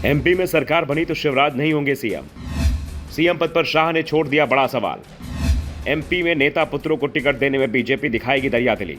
MP में सरकार बनी तो शिवराज नहीं होंगे सीएम। सीएम पद पर शाह ने छोड़ दिया बड़ा सवाल। एमपी में नेता पुत्रों को टिकट देने में बीजेपी दिखाएगी दरियादिली।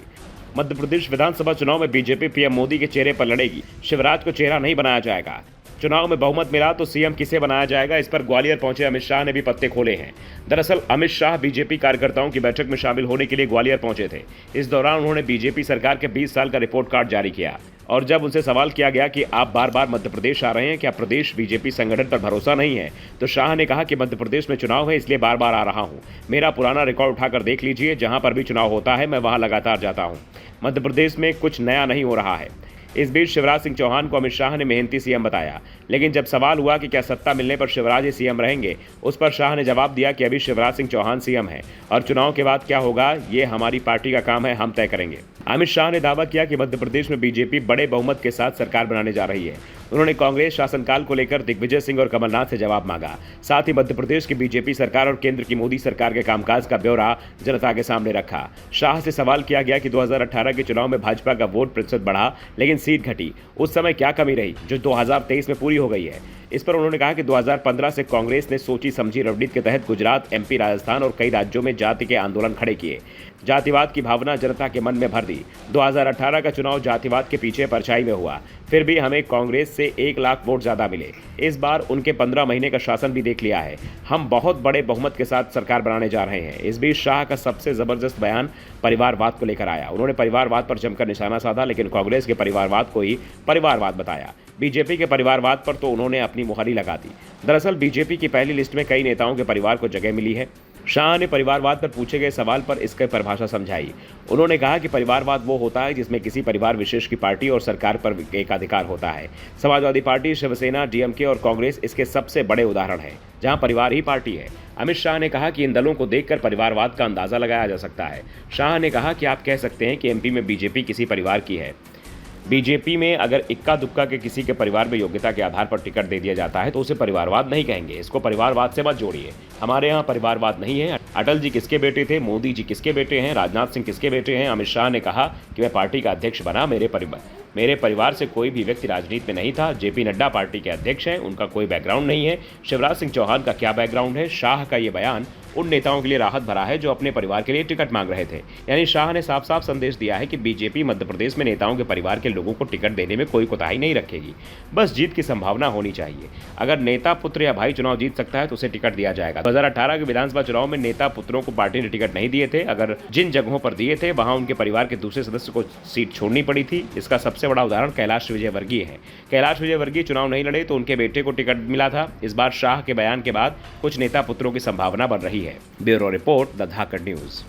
मध्य प्रदेश विधानसभा चुनाव में बीजेपी पीएम मोदी के चेहरे पर लड़ेगी। शिवराज को चेहरा नहीं बनाया जाएगा। चुनाव में बहुमत मिला तो सीएम किसे बनाया जाएगा, इस पर ग्वालियर पहुंचे अमित शाह ने भी पत्ते खोले हैं। दरअसल अमित शाह बीजेपी कार्यकर्ताओं की बैठक में शामिल होने के लिए ग्वालियर पहुंचे थे। इस दौरान उन्होंने बीजेपी सरकार के 20 साल का रिपोर्ट कार्ड जारी किया और जब उनसे सवाल किया गया कि आप बार बार मध्य प्रदेश आ रहे हैं, क्या प्रदेश बीजेपी संगठन पर भरोसा नहीं है, तो शाह ने कहा कि मध्य प्रदेश में चुनाव है इसलिए बार बार आ रहा हूं। मेरा पुराना रिकॉर्ड उठाकर देख लीजिए, जहां पर भी चुनाव होता है मैं वहां लगातार जाता हूं। मध्य प्रदेश में कुछ नया नहीं हो रहा है। इस बीच शिवराज सिंह चौहान को अमित शाह ने मेहनती सीएम बताया, लेकिन जब सवाल हुआ कि क्या सत्ता मिलने पर शिवराज ही सीएम रहेंगे, उस पर शाह ने जवाब दिया कि अभी शिवराज सिंह चौहान सीएम है और चुनाव के बाद क्या होगा ये हमारी पार्टी का काम है, हम तय करेंगे। अमित शाह ने दावा किया कि मध्य प्रदेश में बीजेपी बड़े बहुमत के साथ सरकार बनाने जा रही है। उन्होंने कांग्रेस शासनकाल को लेकर दिग्विजय सिंह और कमलनाथ से जवाब मांगा। साथ ही मध्य प्रदेश की बीजेपी सरकार और केंद्र की मोदी सरकार के कामकाज का ब्यौरा जनता के सामने रखा। शाह से सवाल किया गया कि 2018 के चुनाव में भाजपा का वोट प्रतिशत बढ़ा लेकिन सीट घटी, उस समय क्या कमी रही जो 2023 में पूरी हो गई है। इस पर उन्होंने कहा कि 2015 से कांग्रेस ने सोची समझी रणनीति के तहत गुजरात, एमपी, राजस्थान और कई राज्यों में जाति के आंदोलन खड़े किए। जातिवाद की भावना जनता के मन में भर दी। 2018 का चुनाव जातिवाद के पीछे परछाई में हुआ, फिर भी हमें कांग्रेस से 1 लाख वोट ज्यादा मिले। इस बार उनके 15 महीने का शासन भी देख लिया है। हम बहुत बड़े बहुमत के साथ सरकार बनाने जा रहे हैं। इस बीच शाह का सबसे जबरदस्त बयान परिवारवाद को लेकर आया। उन्होंने परिवारवाद पर जमकर निशाना साधा, लेकिन कांग्रेस के परिवारवाद को ही परिवारवाद बताया। बीजेपी के परिवारवाद पर तो उन्होंने अपनी मुहरी लगा दी। दरअसल बीजेपी की पहली लिस्ट में कई नेताओं के परिवार को जगह मिली है। शाह ने परिवारवाद पर पूछे गए सवाल पर इसकी परिभाषा समझाई। उन्होंने कहा कि परिवारवाद वो होता है जिसमें किसी परिवार विशेष की पार्टी और सरकार पर एकाधिकार होता है। समाजवादी पार्टी, शिवसेना, डीएमके और कांग्रेस इसके सबसे बड़े उदाहरण हैं, जहां परिवार ही पार्टी है। अमित शाह ने कहा कि इन दलों को देखकर परिवारवाद का अंदाजा लगाया जा सकता है। शाह ने कहा कि आप कह सकते हैं कि एमपी में बीजेपी किसी परिवार की है। बीजेपी में अगर इक्का दुक्का के किसी के परिवार में योग्यता के आधार पर टिकट दे दिया जाता है तो उसे परिवारवाद नहीं कहेंगे। इसको परिवारवाद से मत जोड़िए। हमारे यहाँ परिवारवाद नहीं है। अटल जी किसके बेटे थे, मोदी जी किसके बेटे हैं, राजनाथ सिंह किसके बेटे हैं। अमित शाह ने कहा कि मैं पार्टी का अध्यक्ष बना, मेरे परिवार से कोई भी व्यक्ति राजनीति में नहीं था। जेपी नड्डा पार्टी के अध्यक्ष हैं, उनका कोई बैकग्राउंड नहीं है। शिवराज सिंह चौहान का क्या बैकग्राउंड है। शाह का ये बयान उन नेताओं के लिए राहत भरा है जो अपने परिवार के लिए टिकट मांग रहे थे। यानी शाह ने साफ साफ संदेश दिया है कि बीजेपी मध्य प्रदेश में नेताओं के परिवार के लोगों को टिकट देने में कोई कोताही नहीं रखेगी। बस जीत की संभावना होनी चाहिए। अगर नेता पुत्र या भाई चुनाव जीत सकता है तो उसे टिकट दिया जाएगा। 2018 के विधानसभा चुनाव में नेता पुत्रों को पार्टी ने टिकट नहीं दिए थे। अगर जिन जगहों पर दिए थे वहां उनके परिवार के दूसरे सदस्य को सीट छोड़नी पड़ी थी। इसका सबसे बड़ा उदाहरण कैलाश विजयवर्गीय है। कैलाश विजयवर्गीय चुनाव नहीं लड़े तो उनके बेटे को टिकट मिला था। इस बार शाह के बयान के बाद कुछ नेता पुत्रों की संभावना बन रही है। Bureau report, the Dhakad news.